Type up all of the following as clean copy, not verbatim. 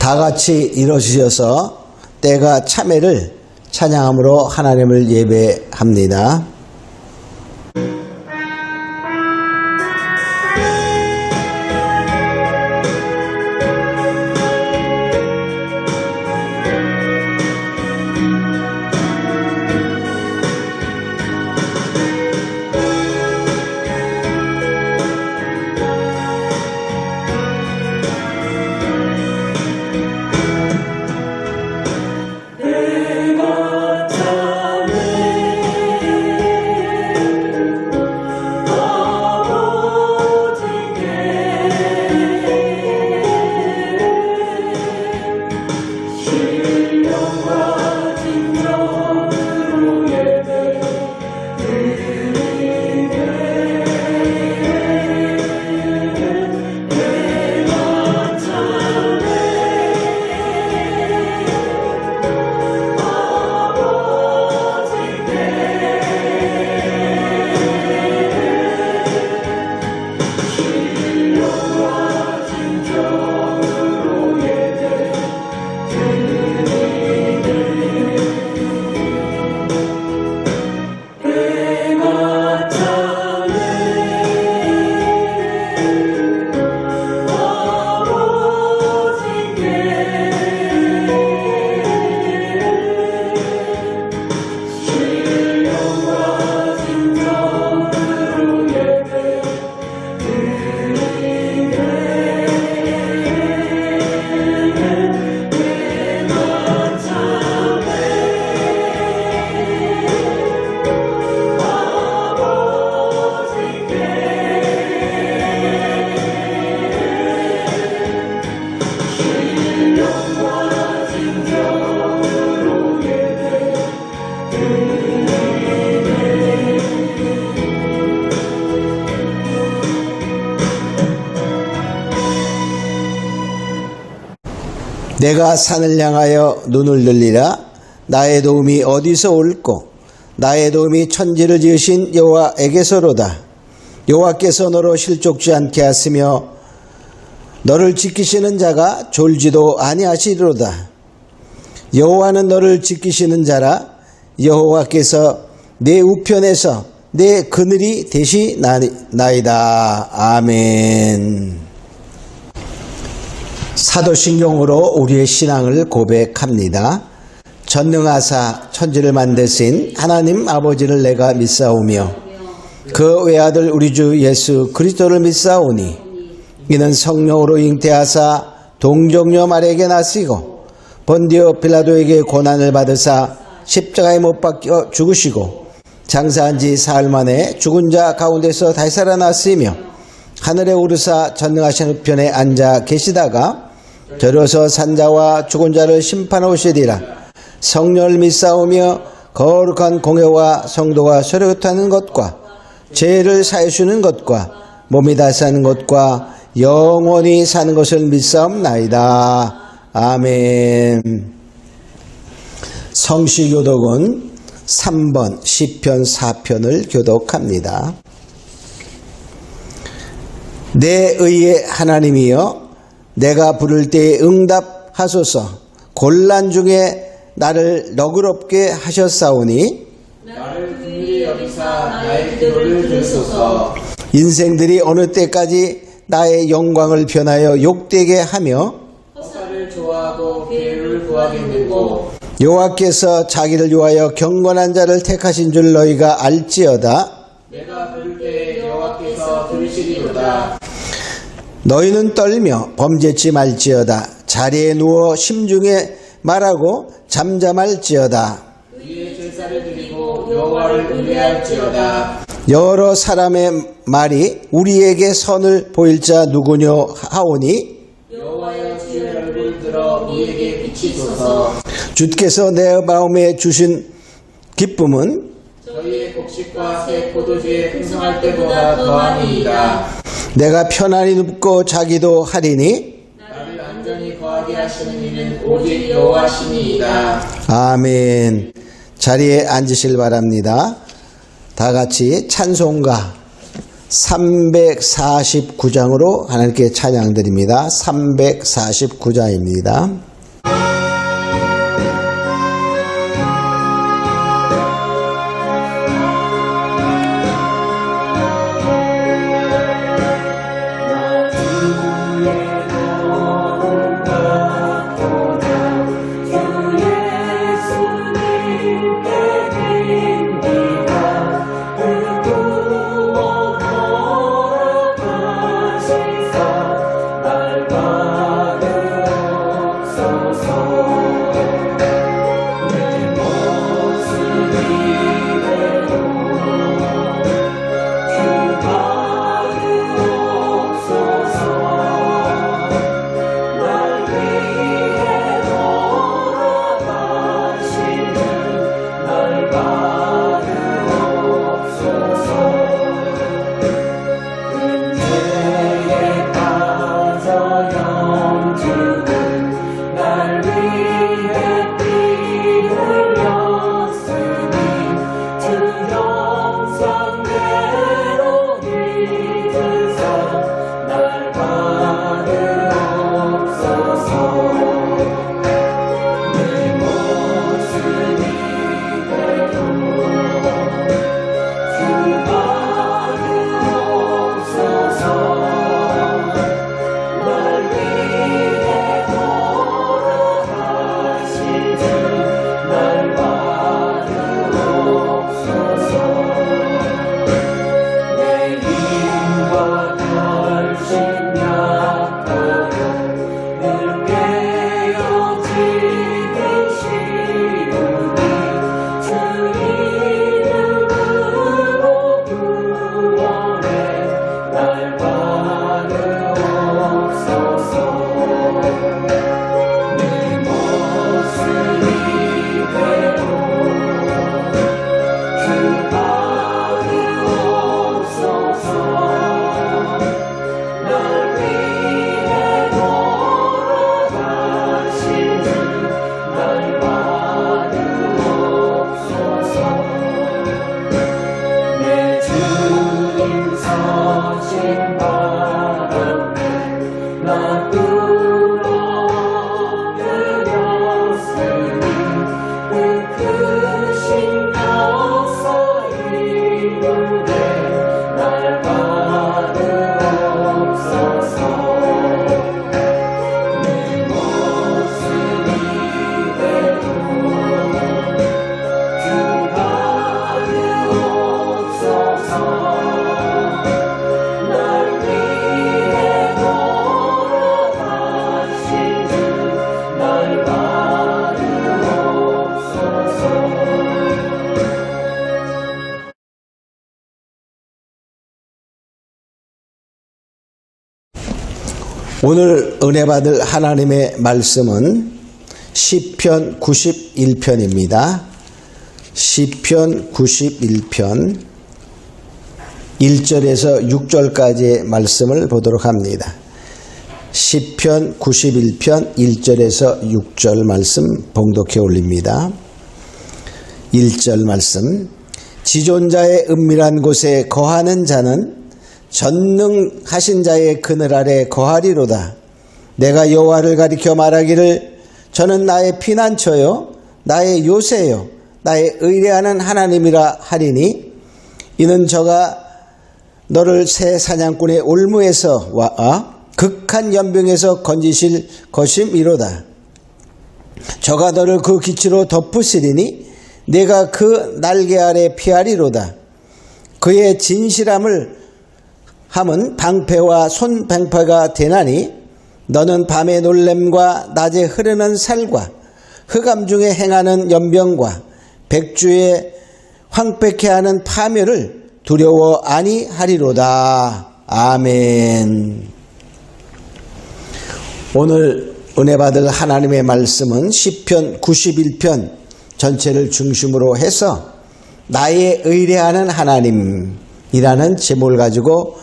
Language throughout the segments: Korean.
다 같이 일어서셔서 때가 참회를 찬양함으로 하나님을 예배합니다. 내가 산을 향하여 눈을 들리라. 나의 도움이 어디서 올꼬? 나의 도움이 천지를 지으신 여호와에게서로다. 여호와께서 너로 실족지 않게 하시며 너를 지키시는 자가 졸지도 아니하시리로다. 여호와는 너를 지키시는 자라. 여호와께서 내 우편에서 내 그늘이 되시나이다. 아멘. 사도신경으로 우리의 신앙을 고백합니다. 전능하사 천지를 만드신 하나님 아버지를 내가 믿사오며 그 외아들 우리 주 예수 그리스도를 믿사오니 이는 성령으로 잉태하사 동정녀 마리아에게 나시고 본디오 빌라도에게 고난을 받으사 십자가에 못 박혀 죽으시고 장사한 지 사흘 만에 죽은 자 가운데서 다시 살아났으며 하늘에 오르사 전능하신 우편에 앉아 계시다가 저려서 산자와 죽은 자를 심판하시리라. 성령을 믿사오며 거룩한 공회와 성도가 서로 교통하는 것과 죄를 사해주는 것과 몸이 다시 사는 것과 영원히 사는 것을 믿사옵나이다. 아멘. 성시교독은 3번 시편 4편을 교독합니다. 내 의의 하나님이여 내가 부를 때에 응답하소서. 곤란 중에 나를 너그럽게 하셨사오니 나를 긍휼히 여기사 나의 기도를 들으소서. 인생들이 어느 때까지 나의 영광을 변하여 욕되게 하며 허사를 좋아하고 괴를 구하겠는고. 여호와께서 자기를 위하여 경건한 자를 택하신 줄 너희가 알지어다. 내가 부를 때에 여호와께서 들으시리로다. 너희는 떨며 범죄치 말지어다. 자리에 누워 심중에 말하고 잠잠할지어다. 의의 제사를 드리고 여호와를 의뢰할지어다. 여러 사람의 말이 우리에게 선을 보일 자 누구뇨 하오니 여호와여 주의 얼굴 들어 우리에게 비치소서. 주께서 내 마음에 주신 기쁨은 저희의 곡식과 새 포도주에 풍성할 때보다 더하니이다. 내가 편안히 눕고 자기도 하리니 나를 안전히 거하게 하시는 이는 오직 여호와시니이다. 아멘. 자리에 앉으실 바랍니다. 다 같이 찬송가 349장으로 하나님께 찬양드립니다. 349장입니다. 오늘 은혜 받을 하나님의 말씀은 시편 91편입니다. 시편 91편 1절에서 6절까지의 말씀을 보도록 합니다. 시편 91편 1절에서 6절 말씀 봉독해 올립니다. 1절 말씀. 지존자의 은밀한 곳에 거하는 자는 전능하신 자의 그늘 아래 거하리로다. 내가 여호와를 가리켜 말하기를 저는 나의 피난처요 나의 요새요 나의 의뢰하는 하나님이라 하리니 이는 저가 너를 새 사냥꾼의 올무에서 와 극한 연병에서 건지실 것임이로다. 저가 너를 그 기치로 덮으시리니 내가 그 날개 아래 피하리로다. 그의 진실함을 함은 방패와 손방패가 되나니 너는 밤의 놀램과 낮에 흐르는 살과 흑암 중에 행하는 연병과 백주에 황폐케 하는 파멸을 두려워 아니하리로다. 아멘. 오늘 은혜 받을 하나님의 말씀은 시편 91편 전체를 중심으로 해서 나의 의뢰하는 하나님이라는 제목을 가지고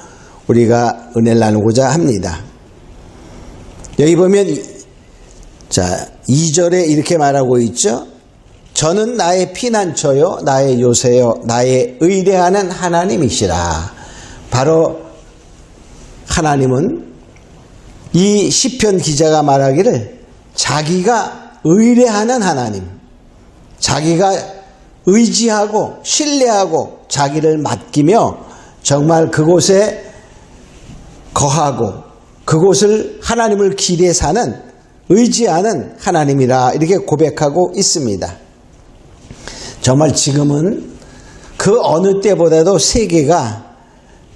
우리가 은혜를 나누고자 합니다. 여기 보면 2절에 이렇게 말하고 있죠. 저는 나의 피난처요 나의 요새요 나의 의뢰하는 하나님이시라. 바로 하나님은 이 시편 기자가 말하기를 자기가 의뢰하는 하나님, 자기가 의지하고 신뢰하고 자기를 맡기며 정말 그곳에 거하고 그곳을 하나님을 기대 사는 의지하는 하나님이라 이렇게 고백하고 있습니다. 정말 지금은 그 어느 때보다도 세계가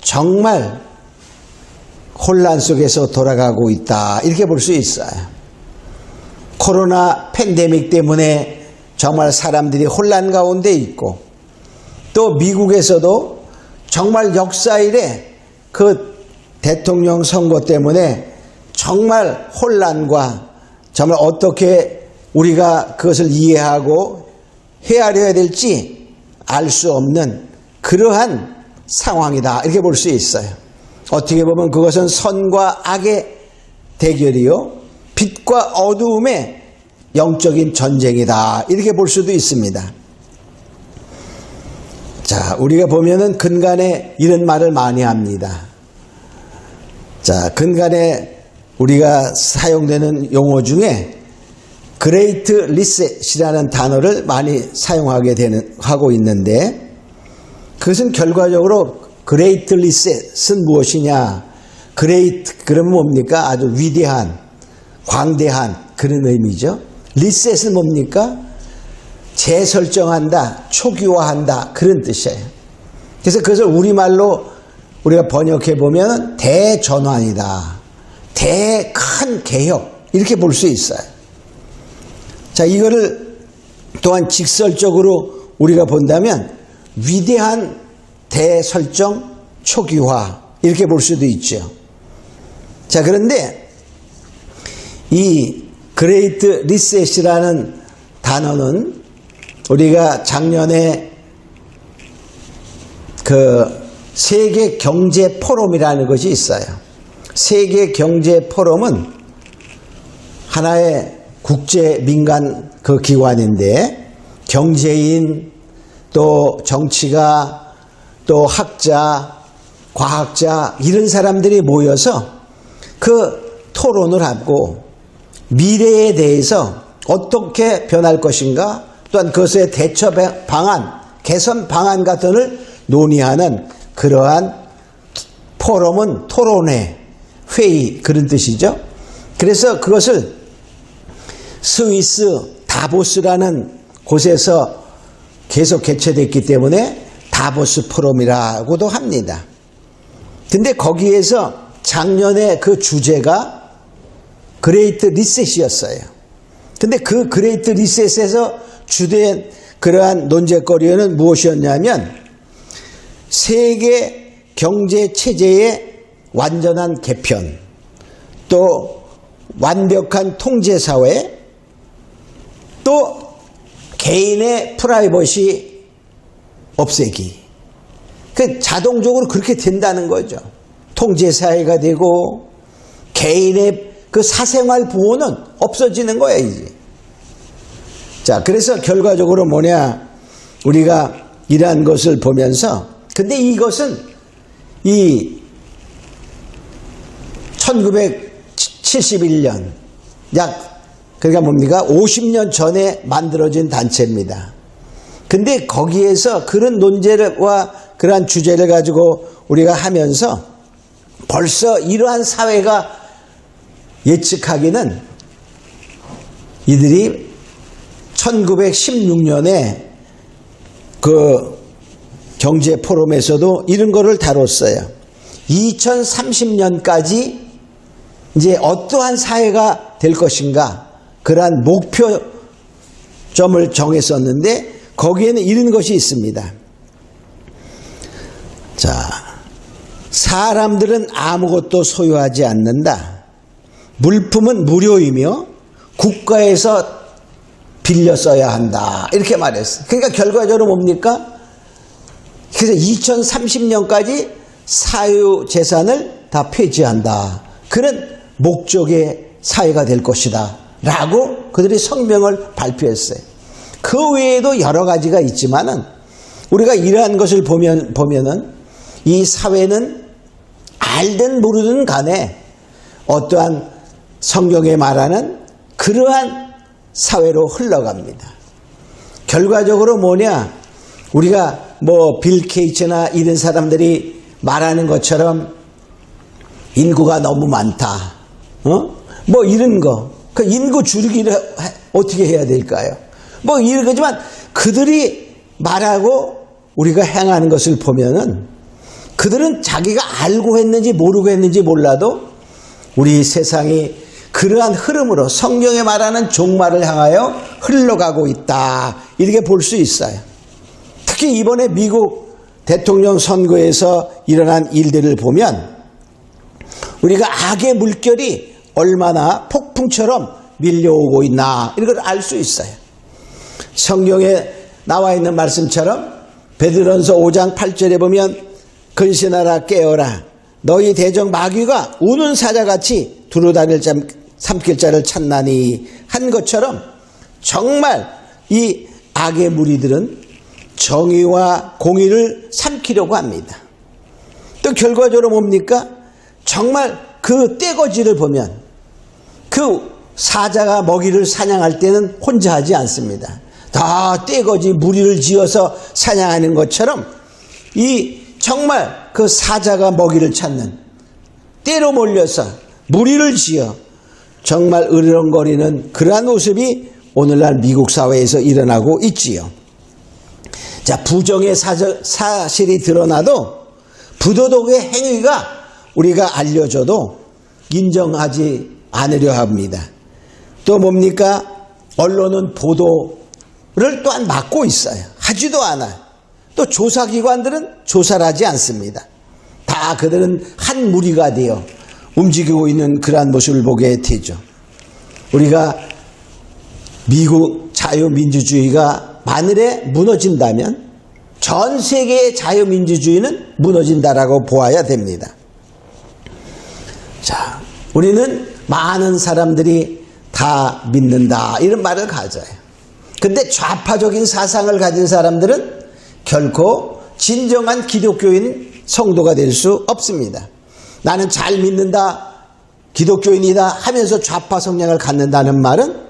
정말 혼란 속에서 돌아가고 있다 이렇게 볼 수 있어요. 코로나 팬데믹 때문에 정말 사람들이 혼란 가운데 있고 또 미국에서도 정말 역사 이래 그 대통령 선거 때문에 정말 혼란과 정말 어떻게 우리가 그것을 이해하고 헤아려야 될지 알 수 없는 그러한 상황이다 이렇게 볼 수 있어요. 어떻게 보면 그것은 선과 악의 대결이요 빛과 어두움의 영적인 전쟁이다 이렇게 볼 수도 있습니다. 자, 우리가 보면은 근간에 이런 말을 많이 합니다. 자, 근간에 우리가 사용되는 용어 중에 그레이트 리셋이라는 단어를 많이 사용하게 하고 있는데 그것은 결과적으로 그레이트 리셋은 무엇이냐? 그레이트 그러면 뭡니까? 아주 위대한, 광대한 그런 의미죠. 리셋은 뭡니까? 재설정한다, 초기화한다 그런 뜻이에요. 그래서 그것을 우리말로 우리가 번역해 보면 대전환이다, 대큰 개혁 이렇게 볼 수 있어요. 자, 이거를 또한 직설적으로 우리가 본다면 위대한 대설정 초기화 이렇게 볼 수도 있죠. 자, 그런데 이 그레이트 리셋이라는 단어는 우리가 작년에 그 세계 경제 포럼이라는 것이 있어요. 세계 경제 포럼은 하나의 국제 민간 그 기관인데 경제인 또 정치가 또 학자, 과학자 이런 사람들이 모여서 그 토론을 하고 미래에 대해서 어떻게 변할 것인가 또한 그것의 대처 방안, 개선 방안 같은 것을 논의하는 그러한 포럼은 토론회, 회의 그런 뜻이죠. 그래서 그것을 스위스 다보스라는 곳에서 계속 개최됐기 때문에 다보스 포럼이라고도 합니다. 근데 거기에서 작년에 그 주제가 그레이트 리셋이었어요. 근데 그 그레이트 리셋에서 주된 그러한 논쟁거리는 무엇이었냐면 세계 경제 체제의 완전한 개편, 또 완벽한 통제 사회, 또 개인의 프라이버시 없애기. 그 자동적으로 그렇게 된다는 거죠. 통제 사회가 되고 개인의 그 사생활 보호는 없어지는 거야 이제. 자, 그래서 결과적으로 뭐냐, 우리가 이러한 것을 보면서, 근데 이것은 이 1971년 그러니까 뭡니까? 50년 전에 만들어진 단체입니다. 근데 거기에서 그런 논제와 그러한 주제를 가지고 우리가 하면서 벌써 이러한 사회가 예측하기는 이들이 1916년에 그 경제 포럼에서도 이런 거를 다뤘어요. 2030년까지 이제 어떠한 사회가 될 것인가 그러한 목표점을 정했었는데 거기에는 이런 것이 있습니다. 자, 사람들은 아무것도 소유하지 않는다. 물품은 무료이며 국가에서 빌려 써야 한다. 이렇게 말했어요. 그러니까 결과적으로 뭡니까? 그래서 2030년까지 사유재산을 다 폐지한다. 그런 목적의 사회가 될 것이다. 라고 그들이 성명을 발표했어요. 그 외에도 여러 가지가 있지만은 우리가 이러한 것을 보면은 이 사회는 알든 모르든 간에 어떠한 성경에 말하는 그러한 사회로 흘러갑니다. 결과적으로 뭐냐? 우리가 뭐 빌 게이츠나 이런 사람들이 말하는 것처럼 인구가 너무 많다. 뭐 이런 거. 그 인구 줄이기를 어떻게 해야 될까요? 뭐 이런 거지만 그들이 말하고 우리가 행하는 것을 보면은 그들은 자기가 알고 했는지 모르고 했는지 몰라도 우리 세상이 그러한 흐름으로 성경에 말하는 종말을 향하여 흘러가고 있다. 이렇게 볼 수 있어요. 특히 이번에 미국 대통령 선거에서 일어난 일들을 보면 우리가 악의 물결이 얼마나 폭풍처럼 밀려오고 있나 이걸 알 수 있어요. 성경에 나와 있는 말씀처럼 베드로전서 5장 8절에 보면 근신하라 깨어라 너희 대적 마귀가 우는 사자같이 두루다니를 삼킬 자를 찾나니 한 것처럼 정말 이 악의 무리들은 정의와 공의를 삼키려고 합니다. 또 결과적으로 뭡니까? 정말 그 떼거지를 보면 그 사자가 먹이를 사냥할 때는 혼자 하지 않습니다. 다 떼거지 무리를 지어서 사냥하는 것처럼 이 정말 그 사자가 먹이를 찾는 떼로 몰려서 무리를 지어 정말 으르렁거리는 그러한 모습이 오늘날 미국 사회에서 일어나고 있지요. 자, 부정의 사실이 드러나도 부도덕의 행위가 우리가 알려줘도 인정하지 않으려 합니다. 또 뭡니까? 언론은 보도를 또한 막고 있어요. 하지도 않아요. 또 조사기관들은 조사를 하지 않습니다. 다 그들은 한 무리가 되어 움직이고 있는 그러한 모습을 보게 되죠. 우리가 미국 자유민주주의가 만일에 무너진다면 전 세계의 자유민주주의는 무너진다라고 보아야 됩니다. 자, 우리는 많은 사람들이 다 믿는다 이런 말을 가져요. 근데 좌파적인 사상을 가진 사람들은 결코 진정한 기독교인 성도가 될 수 없습니다. 나는 잘 믿는다, 기독교인이다 하면서 좌파 성향을 갖는다는 말은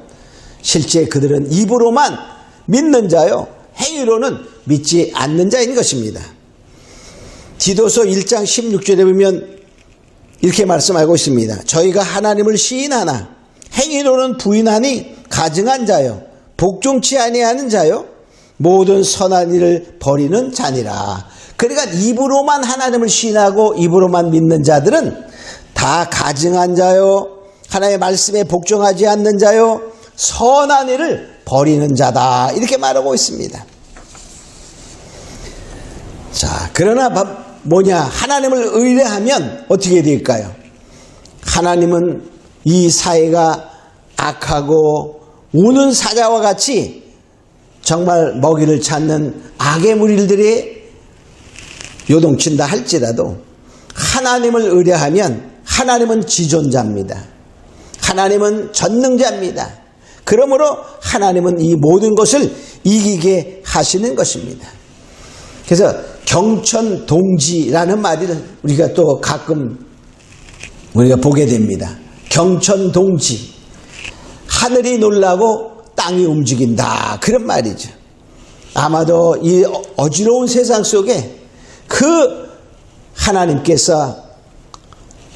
실제 그들은 입으로만 믿는 자요, 행위로는 믿지 않는 자인 것입니다. 디도서 1장 16절에 보면 이렇게 말씀하고 있습니다. 저희가 하나님을 시인하나 행위로는 부인하니 가증한 자요, 복종치 아니하는 자요, 모든 선한 일을 버리는 자니라. 그러니까 입으로만 하나님을 시인하고 입으로만 믿는 자들은 다 가증한 자요, 하나님의 말씀에 복종하지 않는 자요, 선한 일을 버리는 자다 이렇게 말하고 있습니다. 자, 그러나 뭐냐? 하나님을 의뢰하면 어떻게 될까요? 하나님은 이 사회가 악하고 우는 사자와 같이 정말 먹이를 찾는 악의 무리들이 요동친다 할지라도 하나님을 의뢰하면 하나님은 지존자입니다. 하나님은 전능자입니다. 그러므로 하나님은 이 모든 것을 이기게 하시는 것입니다. 그래서 경천동지라는 말을 우리가 또 가끔 우리가 보게 됩니다. 경천동지, 하늘이 놀라고 땅이 움직인다 그런 말이죠. 아마도 이 어지러운 세상 속에 그 하나님께서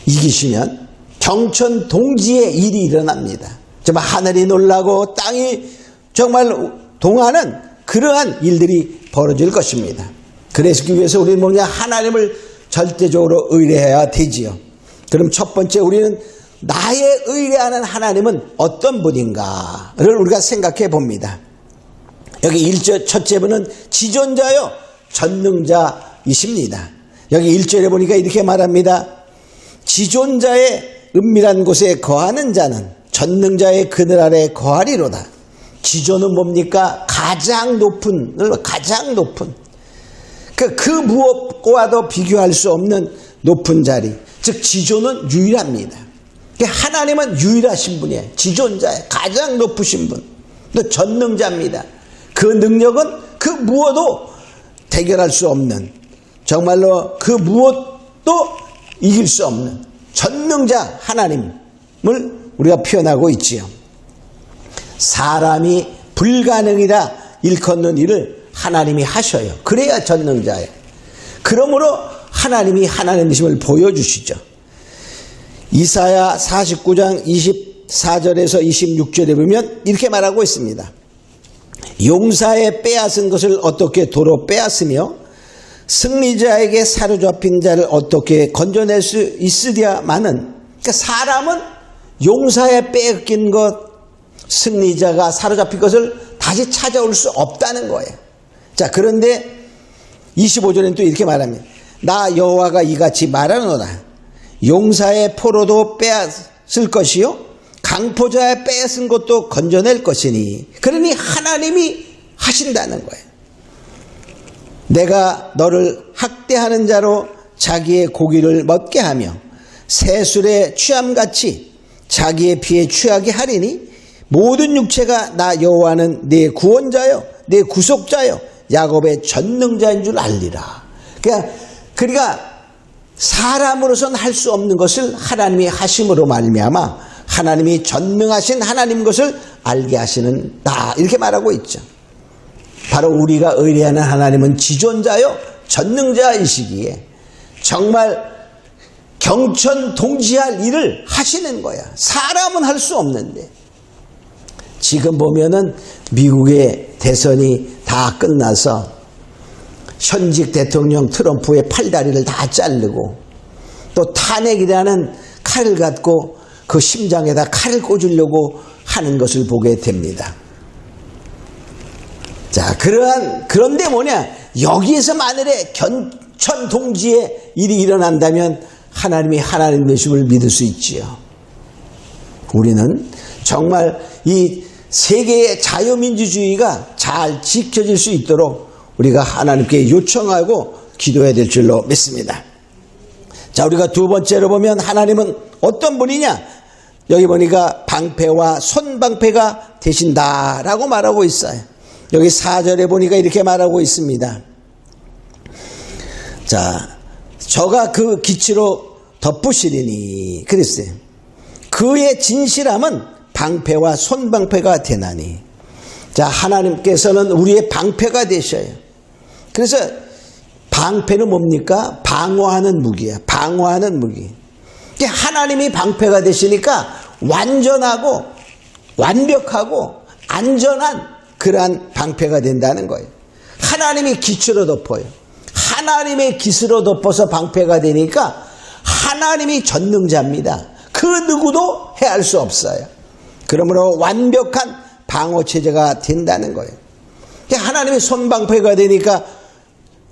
이기시면 경천동지의 일이 일어납니다. 정말 하늘이 놀라고 땅이 정말 동하는 그러한 일들이 벌어질 것입니다. 그래서 위해서 우리는 뭐냐? 하나님을 절대적으로 의뢰해야 되지요. 그럼 첫 번째 우리는 나의 의뢰하는 하나님은 어떤 분인가를 우리가 생각해 봅니다. 여기 1절 첫째 분은 지존자요 전능자이십니다. 여기 1절에 보니까 이렇게 말합니다. 지존자의 은밀한 곳에 거하는 자는 전능자의 그늘 아래 거하리로다. 지존은 뭡니까? 가장 높은 그 무엇과도 비교할 수 없는 높은 자리, 즉 지존은 유일합니다. 하나님은 유일하신 분이에요. 지존자예요. 가장 높으신 분. 또 전능자입니다. 그 능력은 그 무엇도 대결할 수 없는, 정말로 그 무엇도 이길 수 없는 전능자 하나님을 우리가 표현하고 있지요. 사람이 불가능이라 일컫는 일을 하나님이 하셔요. 그래야 전능자예요. 그러므로 하나님이 하나님이심을 보여주시죠. 이사야 49장 24절에서 26절에 보면 이렇게 말하고 있습니다. 용사의 빼앗은 것을 어떻게 도로 빼앗으며 승리자에게 사로잡힌 자를 어떻게 건져낼 수 있으랴마는, 그러니까 사람은 용사의 빼앗긴 것, 승리자가 사로잡힌 것을 다시 찾아올 수 없다는 거예요. 자, 그런데 25절에는 또 이렇게 말합니다. 나 여호와가 이같이 말하노라. 용사의 포로도 빼앗을 것이요 강포자의 빼앗은 것도 건져낼 것이니, 그러니 하나님이 하신다는 거예요. 내가 너를 학대하는 자로 자기의 고기를 먹게 하며 새술의 취함같이 자기의 피에 취하게 하리니 모든 육체가 나 여호와는 내 구원자요 내 구속자요 야곱의 전능자인 줄 알리라. 그러니까 사람으로서는 할 수 없는 것을 하나님이 하심으로 말미암아 하나님이 전능하신 하나님 것을 알게 하시는 나, 이렇게 말하고 있죠. 바로 우리가 의뢰하는 하나님은 지존자요 전능자이시기에 정말 경천동지할 일을 하시는 거야. 사람은 할 수 없는데. 지금 보면은 미국의 대선이 다 끝나서 현직 대통령 트럼프의 팔다리를 다 자르고 또 탄핵이라는 칼을 갖고 그 심장에다 칼을 꽂으려고 하는 것을 보게 됩니다. 자, 그런데 뭐냐, 여기에서 만일에 견천동지의 일이 일어난다면 하나님이 하나님이심을 믿을 수 있지요. 우리는 정말 이 세계의 자유민주주의가 잘 지켜질 수 있도록 우리가 하나님께 요청하고 기도해야 될 줄로 믿습니다. 자, 우리가 두 번째로 보면 하나님은 어떤 분이냐? 여기 보니까 방패와 손방패가 되신다라고 말하고 있어요. 여기 4절에 보니까 이렇게 말하고 있습니다. 자, 저가 그 기치로 덮으시리니 그랬어요. 그의 진실함은 방패와 손방패가 되나니. 자, 하나님께서는 우리의 방패가 되셔요. 그래서 방패는 뭡니까? 방어하는 무기야. 방어하는 무기. 하나님이 방패가 되시니까 완전하고 완벽하고 안전한 그러한 방패가 된다는 거예요. 하나님이 기초로 덮어요. 하나님의 기스로 덮어서 방패가 되니까 하나님이 전능자입니다. 그 누구도 해할 수 없어요. 그러므로 완벽한 방어체제가 된다는 거예요. 하나님의 손방패가 되니까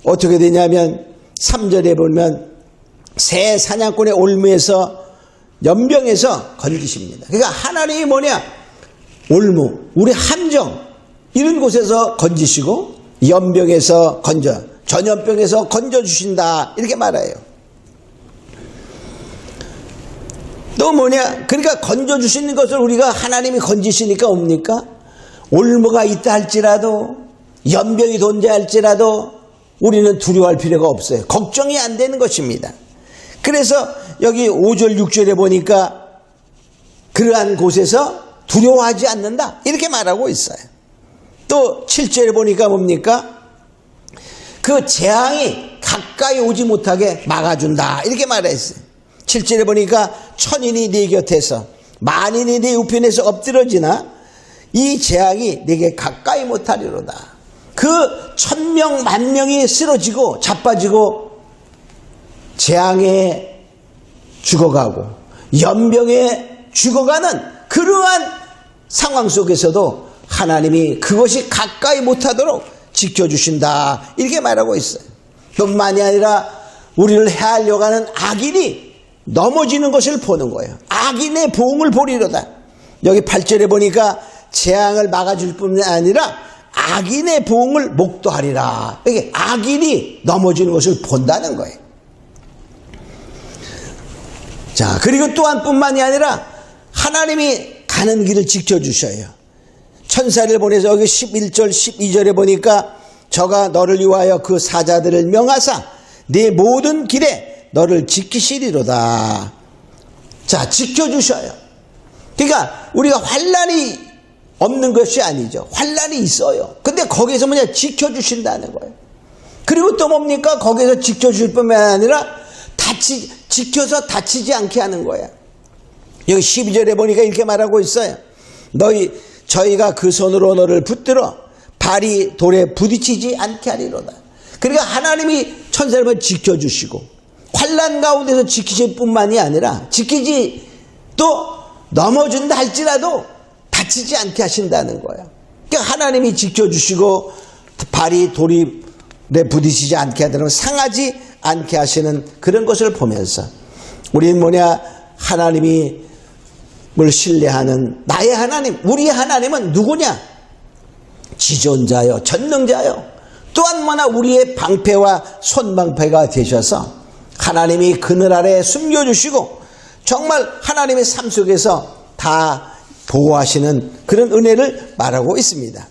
어떻게 되냐면 3절에 보면 새 사냥꾼의 올무에서 연병에서 건지십니다. 그러니까 하나님이 뭐냐? 올무, 우리 함정 이런 곳에서 건지시고 연병에서 전염병에서 건져주신다 이렇게 말해요. 또 뭐냐? 그러니까 건져주시는 것을 우리가 하나님이 건지시니까 옵니까? 올무가 있다 할지라도 연병이 존재할지라도 우리는 두려워할 필요가 없어요. 걱정이 안 되는 것입니다. 그래서 여기 5절 6절에 보니까 그러한 곳에서 두려워하지 않는다 이렇게 말하고 있어요. 또 7절에 보니까 뭡니까? 그 재앙이 가까이 오지 못하게 막아준다 이렇게 말했어요. 7절에 보니까 천인이 네 곁에서 만인이 네 우편에서 엎드러지나 이 재앙이 네게 가까이 못하리로다. 그 1000명 만명이 쓰러지고 자빠지고 재앙에 죽어가고 연병에 죽어가는 그러한 상황 속에서도 하나님이 그것이 가까이 못하도록 지켜주신다 이렇게 말하고 있어요. 뿐만이 아니라 우리를 해하려고 하는 악인이 넘어지는 것을 보는 거예요. 악인의 보응을 보리로다. 여기 8절에 보니까 재앙을 막아줄 뿐만 아니라 악인의 보응을 목도하리라. 이게 악인이 넘어지는 것을 본다는 거예요. 자, 그리고 또한 뿐만이 아니라 하나님이 가는 길을 지켜주셔요. 천사를 보내서 여기 11절 12절에 보니까 저가 너를 위하여 그 사자들을 명하사 네 모든 길에 너를 지키시리로다. 자, 지켜주셔요. 그러니까 우리가 환난이 없는 것이 아니죠. 환난이 있어요. 근데 거기서 뭐냐? 지켜주신다는 거예요. 그리고 또 뭡니까? 거기서 지켜줄 뿐만 아니라 지켜서 다치지 않게 하는 거야. 여기 12절에 보니까 이렇게 말하고 있어요. 저희가 그 손으로 너를 붙들어 발이 돌에 부딪히지 않게 하리로다. 그러니까 하나님이 천사를 지켜주시고 환난 가운데서 지키실 뿐만이 아니라 지키지 또 넘어진다 할지라도 다치지 않게 하신다는 거예요. 그러니까 하나님이 지켜주시고 발이 돌에 부딪히지 않게 하더라도 상하지 않게 하시는 그런 것을 보면서 우리는 뭐냐? 하나님을 신뢰하는 나의 하나님, 우리의 하나님은 누구냐? 지존자요, 전능자요. 또한 뭐나 우리의 방패와 손방패가 되셔서 하나님이 그늘 아래 숨겨주시고 정말 하나님의 삶 속에서 다 보호하시는 그런 은혜를 말하고 있습니다.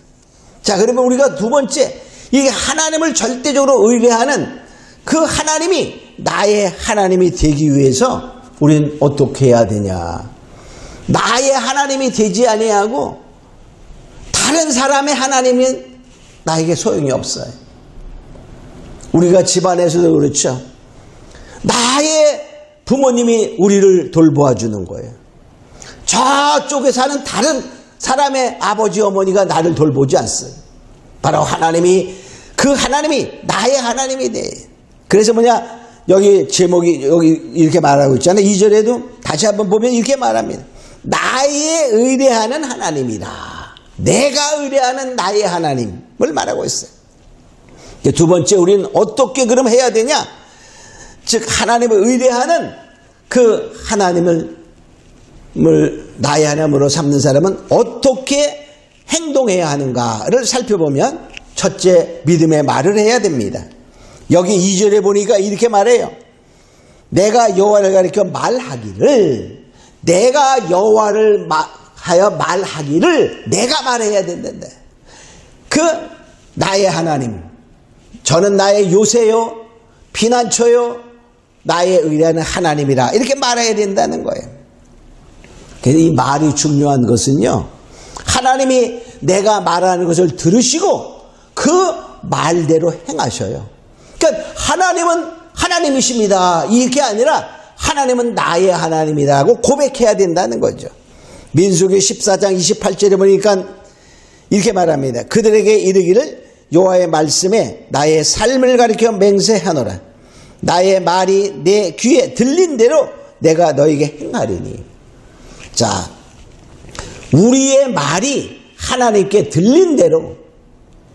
자, 그러면 우리가 두 번째, 이게 하나님을 절대적으로 의뢰하는 그 하나님이 나의 하나님이 되기 위해서 우리는 어떻게 해야 되냐? 나의 하나님이 되지 아니하고 다른 사람의 하나님은 나에게 소용이 없어요. 우리가 집안에서도 그렇죠. 나의 부모님이 우리를 돌보아 주는 거예요. 저쪽에 사는 다른 사람의 아버지 어머니가 나를 돌보지 않어요. 바로 그 하나님이 나의 하나님이 돼. 그래서 뭐냐? 여기 제목이 여기 이렇게 말하고 있잖아요. 2절에도 다시 한번 보면 이렇게 말합니다. 나의 의뢰하는 하나님이다. 내가 의뢰하는 나의 하나님을 말하고 있어요. 두 번째, 우리는 어떻게 그럼 해야 되냐? 즉 하나님을 의뢰하는 그 하나님을 나의 하나님으로 삼는 사람은 어떻게 행동해야 하는가를 살펴보면 첫째, 믿음의 말을 해야 됩니다. 여기 2절에 보니까 이렇게 말해요. 내가 여호와를 가리켜 말하기를, 내가 여호와를 하여 말하기를 내가 말해야 된단다. 그 나의 하나님, 저는 나의 요새요, 피난처요, 나의 의뢰하는 하나님이라 이렇게 말해야 된다는 거예요. 그래서 이 말이 중요한 것은요, 하나님이 내가 말하는 것을 들으시고 그 말대로 행하셔요. 그러니까 하나님은 하나님이십니다 이게 아니라 하나님은 나의 하나님이라고 고백해야 된다는 거죠. 민수기 14장 28절에 보니까 이렇게 말합니다. 그들에게 이르기를 여호와의 말씀에 나의 삶을 가리켜 맹세하노라. 나의 말이 내 귀에 들린 대로 내가 너에게 행하리니. 자, 우리의 말이 하나님께 들린 대로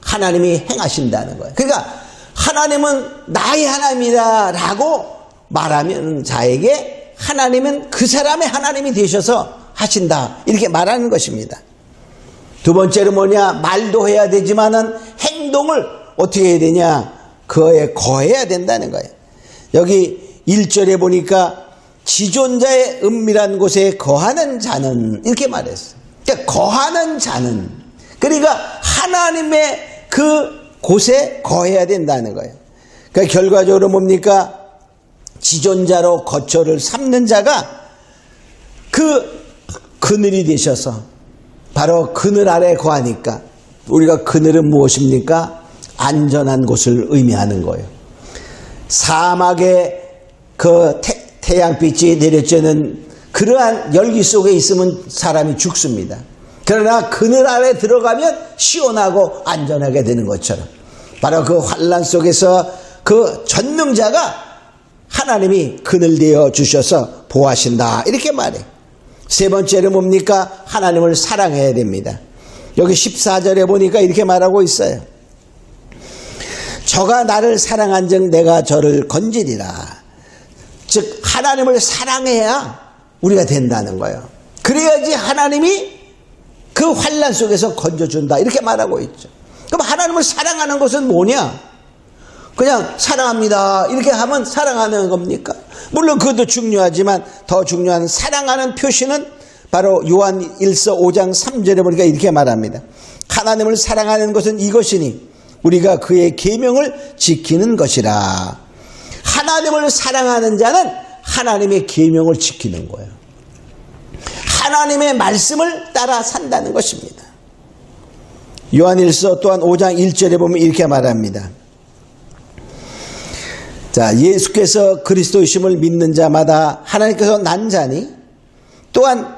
하나님이 행하신다는 거예요. 그러니까 하나님은 나의 하나님이다 라고 말하면 자에게 하나님은 그 사람의 하나님이 되셔서 하신다 이렇게 말하는 것입니다. 두 번째로 뭐냐? 말도 해야 되지만은 행동을 어떻게 해야 되냐? 그거에 거해야 된다는 거예요. 여기 1절에 보니까 지존자의 은밀한 곳에 거하는 자는 이렇게 말했어요. 그러니까 거하는 자는, 그러니까 하나님의 그 곳에 거해야 된다는 거예요. 그러니까 결과적으로 뭡니까? 지존자로 거처를 삼는 자가 그 그늘이 되셔서 바로 그늘 아래 거하니까, 우리가 그늘은 무엇입니까? 안전한 곳을 의미하는 거예요. 사막에 그 태양빛이 내려쬐는 그러한 열기 속에 있으면 사람이 죽습니다. 그러나 그늘 아래 들어가면 시원하고 안전하게 되는 것처럼 바로 그 환난 속에서 그 전능자가 하나님이 그늘 되어 주셔서 보호하신다 이렇게 말해요. 세 번째는 뭡니까? 하나님을 사랑해야 됩니다. 여기 14절에 보니까 이렇게 말하고 있어요. 저가 나를 사랑한즉 내가 저를 건지리라. 즉 하나님을 사랑해야 우리가 된다는 거예요. 그래야지 하나님이 그 환난 속에서 건져준다 이렇게 말하고 있죠. 그럼 하나님을 사랑하는 것은 뭐냐? 그냥 사랑합니다 이렇게 하면 사랑하는 겁니까? 물론 그것도 중요하지만 더 중요한 사랑하는 표시는 바로 요한 1서 5장 3절에 보니까 이렇게 말합니다. 하나님을 사랑하는 것은 이것이니 우리가 그의 계명을 지키는 것이라. 하나님을 사랑하는 자는 하나님의 계명을 지키는 거예요. 하나님의 말씀을 따라 산다는 것입니다. 요한일서 또한 5장 1절에 보면 이렇게 말합니다. 자, 예수께서 그리스도이심을 믿는 자마다 하나님께서 난 자니 또한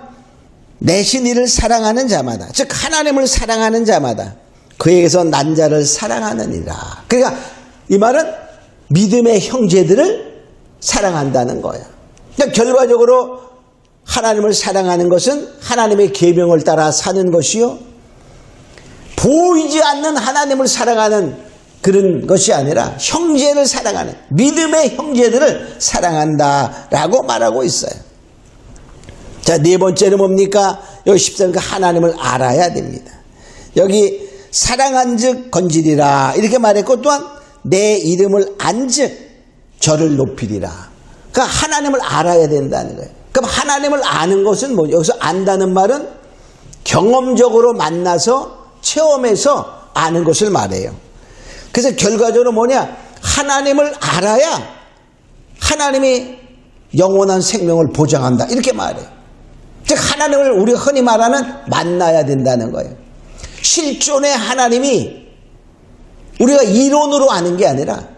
내신 이를 사랑하는 자마다, 즉 하나님을 사랑하는 자마다 그에게서 난 자를 사랑하느니라. 그러니까 이 말은 믿음의 형제들을 사랑한다는 거예요. 그러니까 결과적으로 하나님을 사랑하는 것은 하나님의 계명을 따라 사는 것이요, 보이지 않는 하나님을 사랑하는 그런 것이 아니라 형제를 사랑하는, 믿음의 형제들을 사랑한다라고 말하고 있어요. 자, 네 번째는 뭡니까? 여기 14절 하나님을 알아야 됩니다. 여기 사랑한즉 건지리라 이렇게 말했고, 또한 내 이름을 안즉 저를 높이리라. 그러니까 하나님을 알아야 된다는 거예요. 그럼 하나님을 아는 것은 뭐죠? 여기서 안다는 말은 경험적으로 만나서 체험해서 아는 것을 말해요. 그래서 결과적으로 뭐냐? 하나님을 알아야 하나님이 영원한 생명을 보장한다 이렇게 말해요. 즉 하나님을 우리가 흔히 말하는 만나야 된다는 거예요. 실존의 하나님이 우리가 이론으로 아는 게 아니라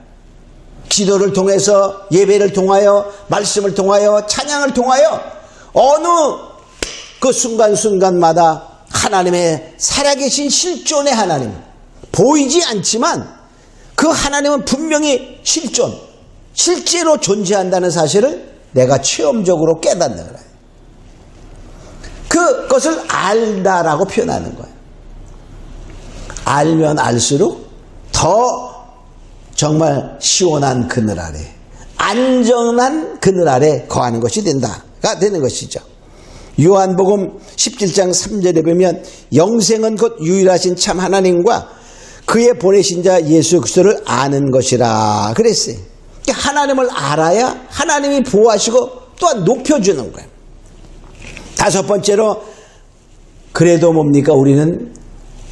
기도를 통해서, 예배를 통하여, 말씀을 통하여, 찬양을 통하여 어느 그 순간순간마다 하나님의 살아계신 실존의 하나님, 보이지 않지만 그 하나님은 분명히 실제로 존재한다는 사실을 내가 체험적으로 깨닫는 거예요. 그것을 알다라고 표현하는 거예요. 알면 알수록 더 정말 시원한 그늘 아래, 안전한 그늘 아래 거하는 것이 된다가 되는 것이죠. 요한복음 17장 3절에 보면 영생은 곧 유일하신 참 하나님과 그의 보내신 자 예수 그리스도를 아는 것이라 그랬어요. 하나님을 알아야 하나님이 보호하시고 또한 높여주는 거예요. 다섯 번째로, 그래도 뭡니까? 우리는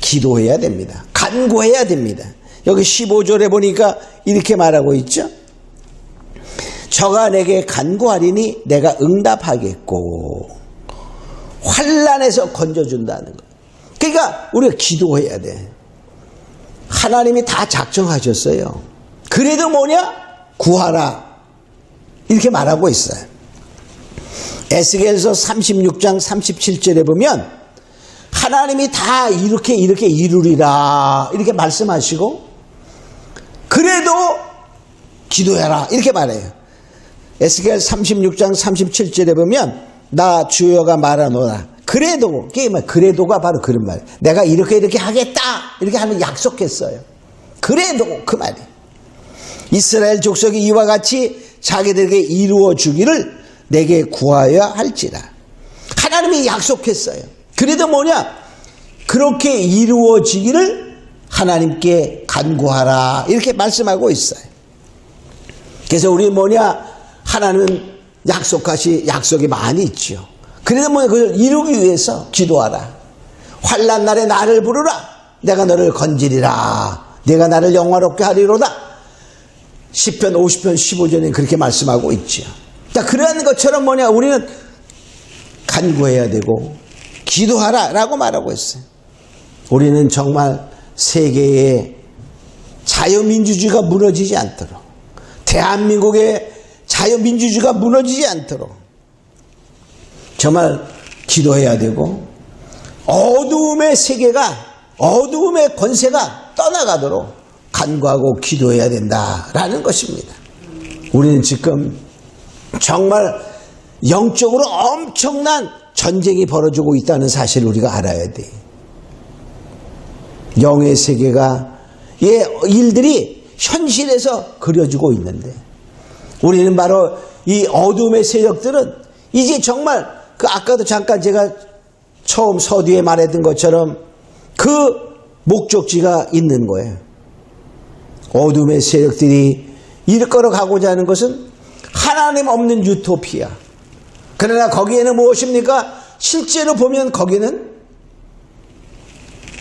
기도해야 됩니다. 간구해야 됩니다. 여기 15절에 보니까 이렇게 말하고 있죠. 저가 내게 간구하리니 내가 응답하겠고 환난에서 건져준다는 거예요. 그러니까 우리가 기도해야 돼. 하나님이 다 작정하셨어요. 그래도 뭐냐? 구하라 이렇게 말하고 있어요. 에스겔서 36장 37절에 보면 하나님이 다 이렇게 이루리라 이렇게 말씀하시고, 그래도 기도해라 이렇게 말해요. 에스겔 36장 37절에 보면 나 주여가 말하노라. 그래도가 바로 그런 말이에요. 내가 이렇게 하겠다 이렇게 하는 약속했어요. 그래도 그 말이에요. 이스라엘 족속이 이와 같이 자기들에게 이루어 주기를 내게 구하여야 할지라. 하나님이 약속했어요. 그래도 뭐냐? 그렇게 이루어지기를 하나님께 간구하라 이렇게 말씀하고 있어요. 그래서 우리 뭐냐? 하나님은 약속이 많이 있죠. 그래도 뭐냐? 그걸 이루기 위해서 기도하라. 환난 날에 나를 부르라. 내가 너를 건지리라. 내가 나를 영화롭게 하리로다. 시편 50편 15절에 그렇게 말씀하고 있죠. 자, 그러한 것처럼 뭐냐? 우리는 간구해야 되고 기도하라 라고 말하고 있어요. 우리는 정말 세계의 자유민주주의가 무너지지 않도록, 대한민국의 자유민주주의가 무너지지 않도록 정말 기도해야 되고, 어두움의 세계가, 어두움의 권세가 떠나가도록 간구하고 기도해야 된다라는 것입니다. 우리는 지금 정말 영적으로 엄청난 전쟁이 벌어지고 있다는 사실을 우리가 알아야 돼. 영의 세계가, 일들이 현실에서 그려지고 있는데, 우리는 바로 이 어둠의 세력들은 이제 정말 아까도 잠깐 제가 처음 서두에 말했던 것처럼 그 목적지가 있는 거예요. 어둠의 세력들이 이끌어 가고자 하는 것은 하나님 없는 유토피아. 그러나 거기에는 무엇입니까? 실제로 보면 거기는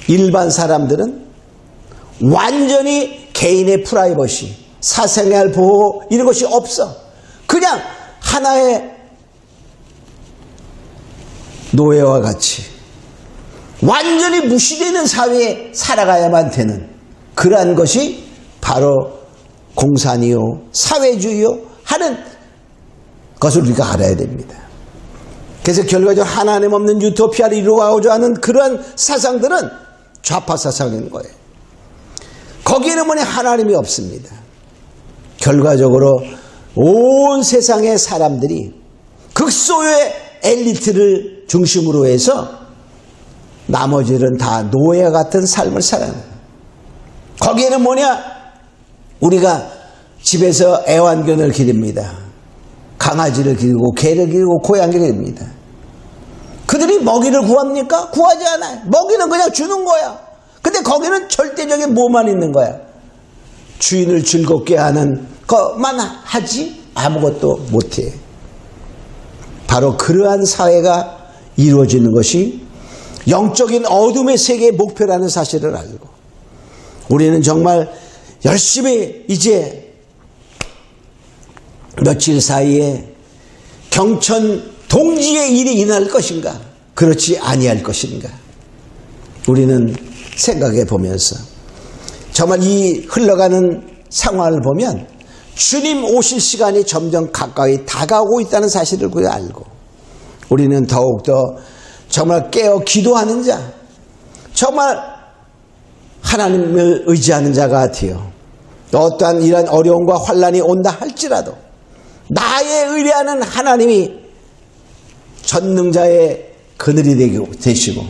일반 사람들은 완전히 개인의 프라이버시, 사생활 보호 이런 것이 없어. 그냥 하나의 노예와 같이 완전히 무시되는 사회에 살아가야만 되는 그러한 것이 바로 공산이요 사회주의요 하는 것을 우리가 알아야 됩니다. 그래서 결과적으로 하나님 없는 유토피아를 이루어가고자 하는 그러한 사상들은 좌파 사상인 거예요. 거기에는 뭐냐 하나님이 없습니다. 결과적으로 온 세상의 사람들이 극소의 엘리트를 중심으로 해서 나머지는 다 노예 같은 삶을 살아요. 거기에는 뭐냐? 우리가 집에서 애완견을 기릅니다. 강아지를 기르고 개를 기르고 고양이를 기릅니다. 그들이 먹이를 구합니까? 구하지 않아요. 먹이는 그냥 주는 거야. 근데 거기는 절대적인 뭐만 있는 거야? 주인을 즐겁게 하는 것만 하지 아무것도 못해. 바로 그러한 사회가 이루어지는 것이 영적인 어둠의 세계의 목표라는 사실을 알고 우리는 정말 열심히 이제 며칠 사이에 경천 동지의 일이 일어날 것인가 그렇지 아니할 것인가 우리는 생각해 보면서 정말 이 흘러가는 상황을 보면 주님 오실 시간이 점점 가까이 다가오고 있다는 사실을 알고 우리는 더욱더 정말 깨어 기도하는 자 정말 하나님을 의지하는 자가 되어 어떠한 이런 어려움과 환난이 온다 할지라도 나의 의뢰하는 하나님이 전능자의 그늘이 되시고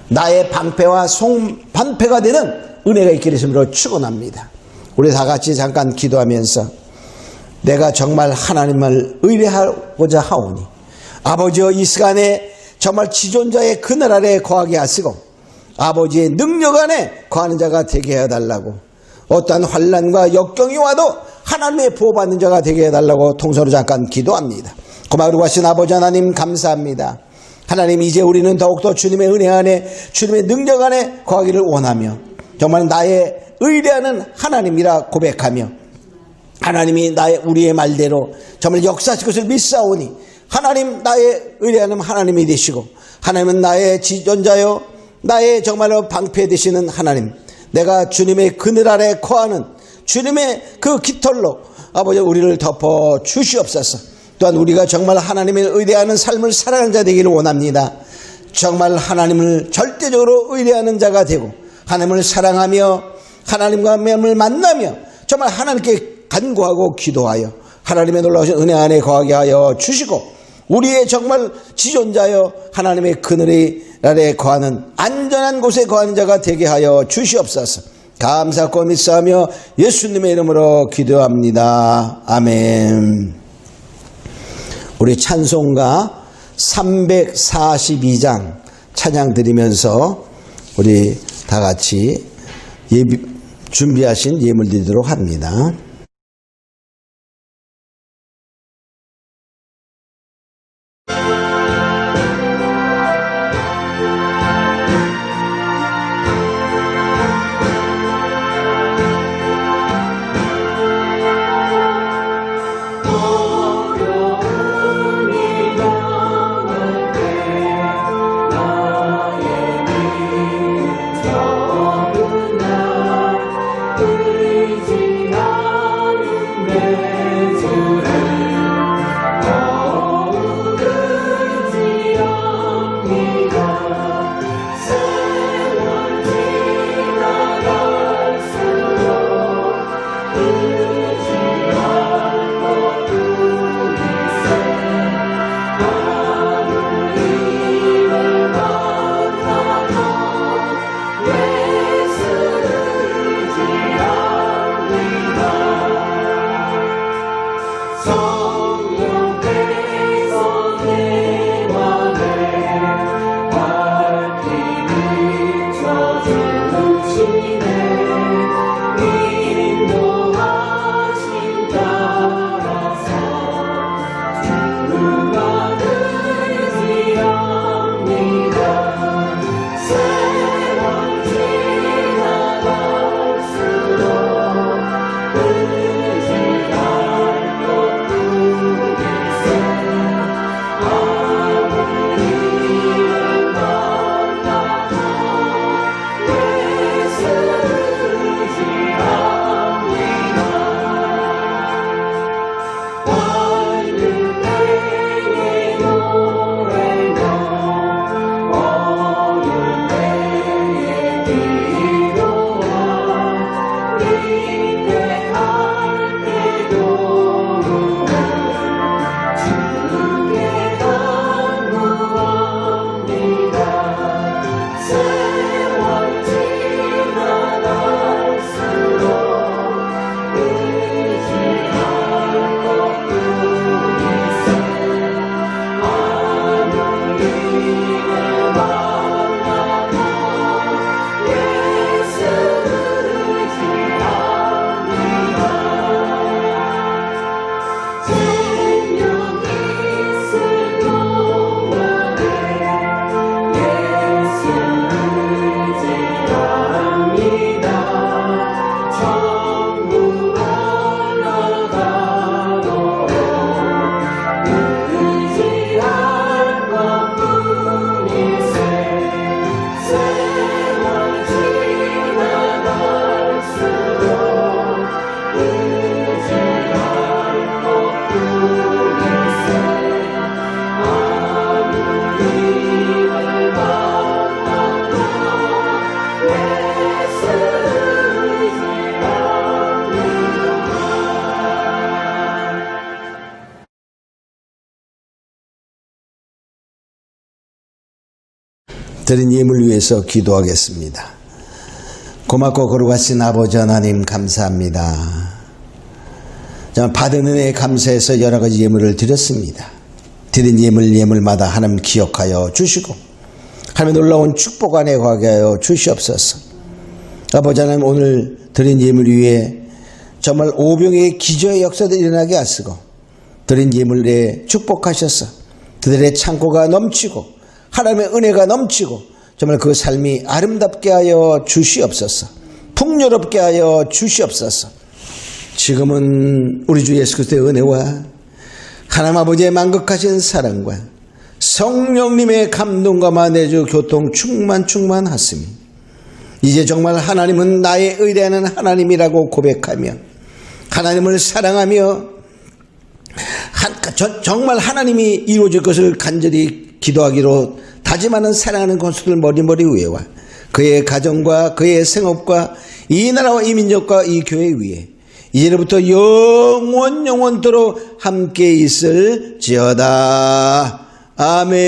나의 방패와 송방패가 되는 은혜가 있기를 주님으로 축원합니다. 우리 다 같이 잠깐 기도하면서 내가 정말 하나님을 의뢰하고자 하오니 아버지여 이 시간에 정말 지존자의 그늘 아래 거하게 하시고 아버지의 능력 안에 거하는 자가 되게 해달라고 어떠한 환난과 역경이 와도 하나님의 보호받는 자가 되게 해달라고 통서로 잠깐 기도합니다. 고마우고 하신 아버지 하나님 감사합니다. 하나님 이제 우리는 더욱더 주님의 은혜 안에 주님의 능력 안에 거하기를 원하며 정말 나의 의뢰하는 하나님이라 고백하며 하나님이 우리의 말대로 정말 역사하실 것을 믿사오니 하나님 나의 의뢰하는 하나님이 되시고 하나님은 나의 지존자요 나의 정말로 방패 되시는 하나님 내가 주님의 그늘 아래 거하는 주님의 그 깃털로 아버지 우리를 덮어 주시옵소서. 또한 우리가 정말 하나님을 의뢰하는 삶을 살아가는 자 되기를 원합니다. 정말 하나님을 절대적으로 의뢰하는 자가 되고 하나님을 사랑하며 하나님과 마음을 만나며 정말 하나님께 간구하고 기도하여 하나님의 놀라우신 은혜 안에 거하게 하여 주시고 우리의 정말 지존자여 하나님의 그늘 아래 거하는 안전한 곳에 거하는 자가 되게 하여 주시옵소서. 감사하고 믿사하며 예수님의 이름으로 기도합니다. 아멘. 우리 찬송가 342장 찬양 드리면서 우리 다 같이 준비하신 예물 드리도록 합니다. 의지나 드린 예물 위해서 기도하겠습니다. 고맙고 거룩하신 아버지 하나님 감사합니다. 정말 받은 은혜에 감사해서 여러 가지 예물을 드렸습니다. 드린 예물마다 하나님 기억하여 주시고 하나님 놀라운 축복 안에 가게 하여 주시옵소서. 아버지 하나님 오늘 드린 예물 위에 정말 오병의 기저의 역사도 일어나게 하시고 드린 예물에 축복하셔서 그들의 창고가 넘치고 하나님의 은혜가 넘치고 정말 그 삶이 아름답게 하여 주시옵소서. 풍요롭게 하여 주시옵소서. 지금은 우리 주 예수 그리스도의 은혜와 하나님 아버지의 만극하신 사랑과 성령님의 감동과 내주 교통 충만하시니 이제 정말 하나님은 나의 의뢰하는 하나님이라고 고백하며 하나님을 사랑하며 정말 하나님이 이루어질 것을 간절히 기도하기로 다짐하는 사랑하는 권수들 머리머리 위에와 그의 가정과 그의 생업과 이 나라와 이 민족과 이 교회 위에 이제부터 영원토록 함께 있을지어다. 아멘.